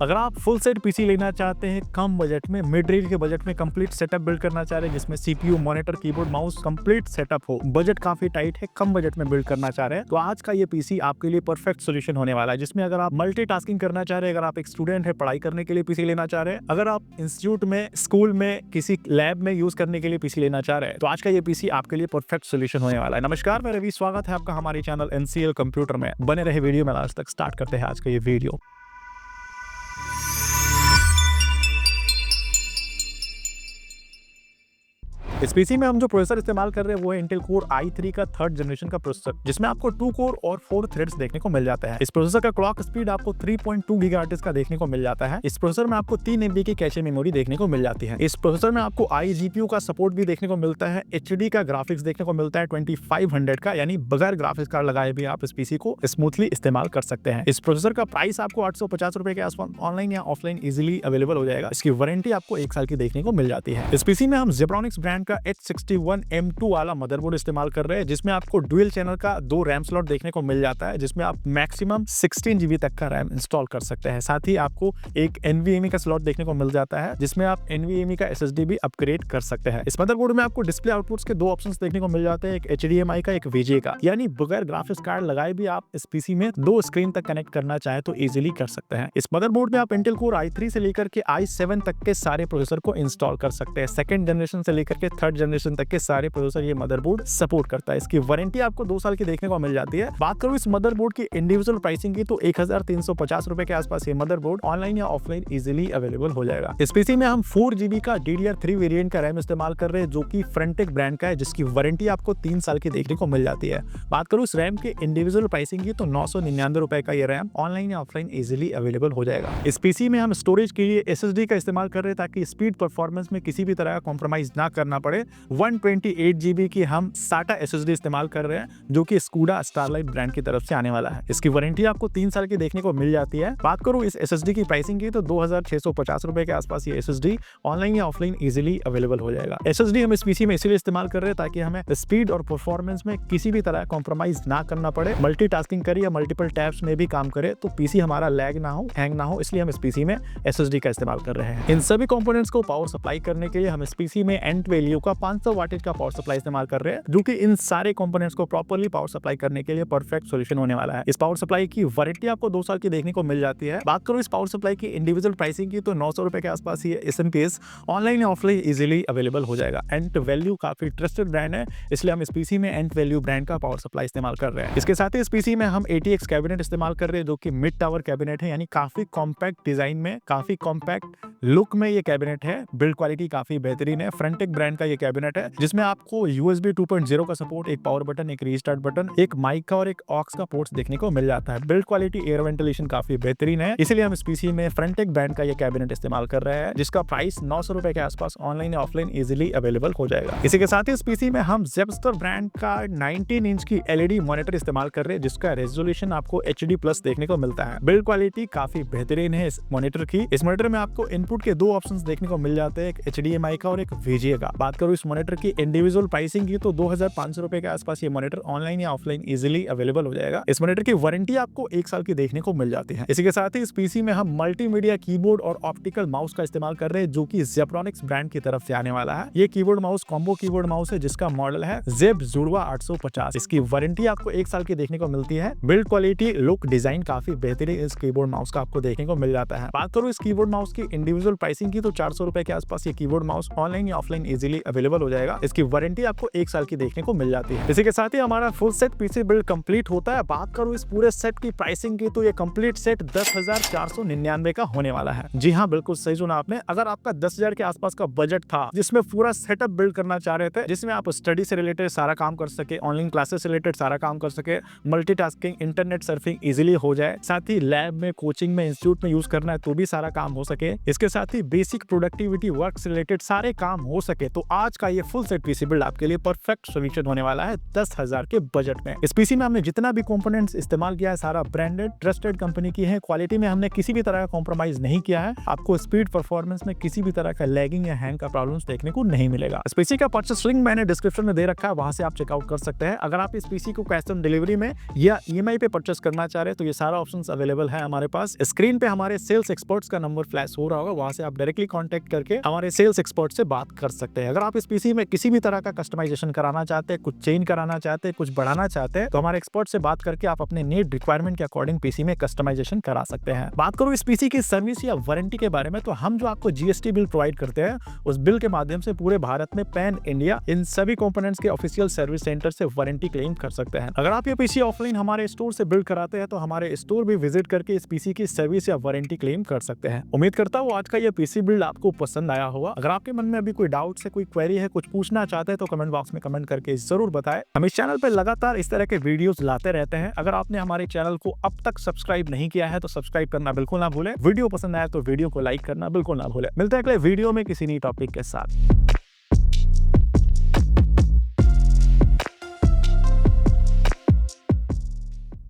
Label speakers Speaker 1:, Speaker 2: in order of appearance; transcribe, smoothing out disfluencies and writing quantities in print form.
Speaker 1: अगर आप full set PC लेना चाहते हैं कम बजट में, मिड रेंज के बजट में कंप्लीट सेटअप बिल्ड करना चाह रहे हैं जिसमें CPU, monitor, keyboard, mouse complete setup हो, बजट काफी टाइट है, कम बजट में बिल्ड करना चाह रहे हैं, तो आज का ये पीसी आपके लिए परफेक्ट सोल्यूशन होने वाला है। जिसमें अगर आप मल्टीटास्किंग करना चाह रहे हैं, अगर आप एक स्टूडेंट है, पढ़ाई करने के लिए पीसी लेना चाह रहे हैं, अगर आप इंस्टीट्यूट में, स्कूल में, किसी लैब में यूज करने के लिए पीसी लेना चाह रहे हैं, तो आज का ये पीसी आपके लिए परफेक्ट सोल्यूशन होने वाला है। नमस्कार, मैं रवि, स्वागत है आपका हमारे चैनल एनसीएल कंप्यूटर में। बने रहे वीडियो में लास्ट तक। स्टार्ट करते हैं आज का ये वीडियो। इस पीसी में हम जो प्रोसेसर इस्तेमाल कर रहे हैं वो है इंटेल कोर i3 का 3rd जनरेशन का प्रोसेसर, जिसमें आपको 2 कोर और 4 थ्रेड्स देखने को मिल जाता है। इस प्रोसेसर का क्लॉक स्पीड आपको 3.2 गीगाहर्ट्ज का देखने को मिल जाता है। इस प्रोसेसर में आपको 3 MB की कैशे मेमोरी देखने को मिल जाती है। इस प्रोसेसर में आपको iGPU का सपोर्ट भी देखने को मिलता है। HD का ग्राफिक्स देखने को मिलता है 2500 का, यानी बगैर ग्राफिक्स कार्ड लगाए भी आप इस पीसी को स्मूथली इस्तेमाल कर सकते हैं। इस प्रोसेसर का प्राइस आपको 850 रुपए के आसपास ऑनलाइन या ऑफलाइन इजिली अवेलेबल हो जाएगा। इसकी वारंटी आपको 1 साल की देखने को मिल जाती है। इस पीसी में हम जेब्रॉनिक्स ब्रांड का H61M2 वाला मदरबोर्ड इस्तेमाल कर रहे हैं, जिसमें आपको डुअल चैनल का 2 रैम स्लॉट देखने को मिल जाता है, जिसमें आप मैक्सिमम 16 GB तक का रैम इंस्टॉल कर सकते हैं। साथ ही आपको एक NVMe का स्लॉट देखने को मिल जाता है, जिसमें आप NVMe का SSD भी अपग्रेड कर सकते हैं। इस मदरबोर्ड में आपको डिस्प्ले आउटपुट्स के 2 ऑप्शंस देखने को मिल जाते हैं, एक HDMI का, एक VGA का, यानी बगैर ग्राफिक्स कार्ड लगाए भी आप इस पीसी में 2 स्क्रीन तक कनेक्ट करना चाहे तो इजीली कर सकते हैं। इस मदरबोर्ड में आप इंटेल कोर i3 से लेकर के i7 तक के सारे प्रोसेसर को इंस्टॉल कर सकते हैं। 2nd जनरेशन से लेकर के 3rd जनरेशन तक के सारे प्रोसेसर ये मदरबोर्ड सपोर्ट करता है। इसकी वारंटी आपको 2 साल की देखने को मिल जाती है। बात करूं इस मदरबोर्ड की इंडिविजुअल प्राइसिंग की, तो 1350 रुपए के आसपास ये मदरबोर्ड ऑनलाइन या ऑफलाइन इजीली अवेलेबल हो जाएगा। इस पीसी में हम 4 GB का DDR3 वेरिएंट का रैम इस्तेमाल कर रहे हैं, जो कि फ्रंटेक ब्रांड का है, जिसकी वारंटी आपको 3 साल की देखने को मिल जाती है। बात करूं इस रैम के इंडिविजुअल प्राइसिंग की, तो 999 रुपए का ये रैम ऑनलाइन या ऑफलाइन इजीली अवेलेबल हो जाएगा। इस पीसी में हम स्टोरेज के लिए SSD का इस्तेमाल कर रहे हैं, ताकि स्पीड परफॉर्मेंस में किसी भी तरह का कॉम्प्रोमाइज ना करना पड़े। 128 GB की हम SATA SSD इस्तेमाल कर रहे हैं, जो कि स्कूडा स्टारलाइट ब्रांड की तरफ से आने वाला है। इसकी वारंटी आपको 3 साल की देखने को मिल जाती है। बात करूं इस SSD की प्राइसिंग की, तो 2650 रुपए के आसपास ये SSD ऑनलाइन या ऑफलाइन इजीली अवेलेबल हो जाएगा। SSD हम इस पीसी में इसीलिए इस्तेमाल कर रहे हैं ताकि हमें स्पीड और परफॉर्मेंस में किसी भी तरह कॉम्प्रोमाइज ना करना पड़े। मल्टीटास्किंग करे या मल्टीपल टैब्स में भी काम करे तो पीसी हमारा लैग ना हो, हैंग ना हो, इसलिए हम इस पीसी में SSD का इस्तेमाल कर रहे हैं। इन सभी कंपोनेंट्स को पावर सप्लाई करने के लिए हम इस पीसी में एंट वैल्यू का 500 वाटेज का पावर सप्लाई इस्तेमाल कर रहे हैं, जो कि इन सारे कंपोनेंट्स को प्रॉपर्ली पावर सप्लाई करने के लिए परफेक्ट सॉल्यूशन होने वाला है। इस पावर सप्लाई की वारंटी आपको 2 साल की देखने को मिल जाती है। बात करूं इस पावर सप्लाई की इंडिविजुअल प्राइसिंग की, तो 900 रुपए के आसपास ये SMPS ऑनलाइन या ऑफलाइन इजीली अवेलेबल हो जाएगा। एंट वैल्यू काफी ट्रस्टेड ब्रांड है, इसलिए हम इस पीसी में एंट वैल्यू ब्रांड का पावर सप्लाई इस्तेमाल कर रहे हैं। इसके साथ ही इस पीसी में हम ATX कैबिनेट इस्तेमाल कर रहे हैं, जो कि मिड टावर कैबिनेट है, यानी काफी कॉम्पैक्ट डिजाइन में, काफी कॉम्पैक्ट लुक में ये कैबिनेट है। बिल्ड क्वालिटी काफी बेहतरीन है। फ्रंटेक ब्रांड का ये कैबिनेट है, जिसमें आपको USB 2.0 का सपोर्ट, एक पावर बटन, एक रीस्टार्ट बटन, एक माइक का और एक ऑक्स का पोर्ट्स देखने को मिल जाता है। बिल्ड क्वालिटी, एयर वेंटिलेशन काफी बेहतरीन है, इसलिए हम इस पीसी में फ्रंटेक ब्रांड का ये कैबिनेट इस्तेमाल कर रहे हैं, जिसका प्राइस 900 रुपए के आसपास ऑनलाइन या ऑफलाइन इजीली अवेलेबल हो जाएगा। इसी के साथ ही इस पीसी में हम जेपस्टर ब्रांड का 19 इंच की LED मॉनिटर इस्तेमाल कर रहे हैं, जिसका रेजोल्यूशन आपको HD+ देखने को मिलता है। बिल्ड क्वालिटी काफी बेहतरीन है इस मॉनिटर की। इस मॉनिटर में आपको इनपुट के 2 ऑप्शंस देखने को मिल जाते हैं, एक HDMI का और एक VGA का। बात करूं इस मॉनिटर की इंडिविजुअल प्राइसिंग की, तो 2500 रुपए के आसपास ये मॉनिटर ऑनलाइन या ऑफलाइन इजीली अवेलेबल हो जाएगा। इस मॉनिटर की वारंटी आपको 1 साल की देखने को मिल जाती है। इसी के साथ ही इस पीसी में हम मल्टीमीडिया कीबोर्ड और ऑप्टिकल माउस का इस्तेमाल कर रहे हैं, जो कि जेब्रॉनिक्स ब्रांड की तरफ से आने वाला है। ये keyboard mouse combo keyboard mouse है, जिसका मॉडल है ZEB Zurwa 850। इसकी वारंटी आपको 1 साल की देखने को मिलती है। बिल्ड क्वालिटी, लुक, डिजाइन काफी बेहतरीन इस कीबोर्ड माउस का आपको देखने को मिल जाता है। बात करूं इस कीबोर्ड माउस की इंडिविजुअल प्राइसिंग की, तो 400 रुपए के आसपास ये कीबोर्ड माउस ऑनलाइन या ऑफलाइन इजीली अवेलेबल हो जाएगा। इसकी वारंटी आपको 1 साल की देखने को मिल जाती है। इसी के साथ ही हमारा full set PC build complete होता है। बात करूं इस पूरे सेट की प्राइसिंग की, तो ये कंप्लीट सेट 10,499 का होने वाला है। जी हाँ, बिल्कुल सही सुना आपने। अगर आपका 10,000 के आसपास का बजट था, जिसमें पूरा सेटअप बिल्ड करना चाह रहे थे, जिसमें आप स्टडी से रिलेटेड सारा काम कर सके, ऑनलाइन क्लासेस से रिलेटेड सारा काम कर सके, मल्टीटास्किंग, इंटरनेट सर्फिंग इजीली हो जाए, साथ ही लैब में, कोचिंग में, इंस्टीट्यूट में यूज करना है तो भी सारा काम हो सके, इसके साथ ही बेसिक प्रोडक्टिविटी वर्क से रिलेटेड सारे काम हो सके, तो आज का ये फुल सेट पीसी बिल्ड आपके लिए परफेक्ट सोल्यूशन होने वाला है 10,000 के बजट में। इस पीसी में हमने जितना भी कंपोनेंट्स इस्तेमाल किया है सारा ब्रांडेड ट्रस्टेड कंपनी की है। क्वालिटी में हमने किसी भी तरह का कॉम्प्रोमाइज नहीं किया है। आपको स्पीड परफॉर्मेंस में किसी भी तरह का लैगिंग या हैंग का प्रॉब्लम्स देखने को नहीं मिलेगा। इस पीसी का परचेस लिंक मैंने डिस्क्रिप्शन में दे रखा है, वहां से आप चेकआउट कर सकते हैं। अगर आप इस पीसी को कैश ऑन डिलीवरी में या ईएमआई पे परचेस करना चाह रहे हैं तो ये सारा ऑप्शंस अवेलेबल है हमारे पास। स्क्रीन पे हमारे सेल्स एक्सपर्ट्स का नंबर फ्लैश हो रहा होगा, वहां से आप डायरेक्टली कांटेक्ट करके हमारे सेल्स एक्सपर्ट से बात कर सकते हैं। अगर आप इस पीसी में किसी भी तरह का कस्टमाइजेशन कराना चाहते हैं, कुछ चेंज कराना चाहते हैं, कुछ बढ़ाना चाहते हैं तो हमारे एक्सपर्ट से बात करके आप अपने नीड रिक्वायरमेंट के अकॉर्डिंग पीसी में कस्टमाइजेशन करा सकते हैं। बात करूं इस पीसी की सर्विस या वारंटी के बारे में तो हम जो आपको जीएसटी बिल प्रोवाइड करते हैं उस बिल के माध्यम से पूरे भारत में पैन इंडिया इन सभी कंपोनेंट्स के ऑफिशियल सर्विस सेंटर से वारंटी क्लेम कर सकते हैं। अगर आप ये पीसी ऑफलाइन हमारे स्टोर से बिल्ड कराते हैं तो हमारे स्टोर भी विजिट करके इस पीसी की सर्विस या वारंटी क्लेम कर सकते हैं। उम्मीद करता हूँ आज का ये पीसी बिल्ड आपको पसंद आया होगा। अगर आपके मन में अभी कोई डाउट है, कोई क्वेरी है, कुछ पूछना चाहते हैं तो कमेंट बॉक्स में कमेंट करके जरूर बताएं। हम इस चैनल पर लगातार इस तरह के वीडियोस लाते रहते हैं। अगर आपने हमारे चैनल को अब तक सब्सक्राइब नहीं किया है तो सब्सक्राइब करना बिल्कुल ना भूलें। वीडियो पसंद आया तो वीडियो को लाइक करना बिल्कुल ना भूलें। मिलते हैं अगले वीडियो में किसी नई टॉपिक के साथ।